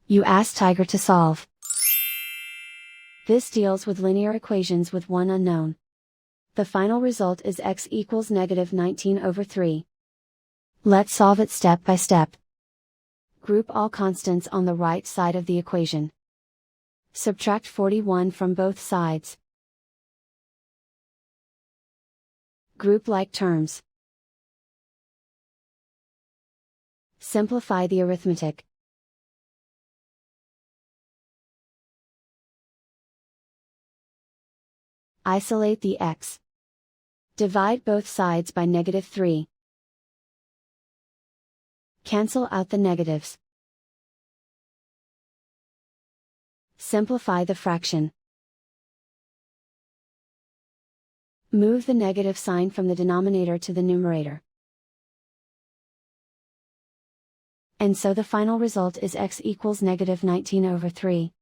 You ask Tiger to solve. This deals with linear equations with one unknown. The final result is x equals -19/3. Let's solve it step by step. Group all constants on the right side of the equation. Subtract 41 from both sides. Group like terms. Simplify the arithmetic. Isolate the x. Divide both sides by -3. Cancel out the negatives. Simplify the fraction. Move the negative sign from the denominator to the numerator. And so the final result is x equals -19/3.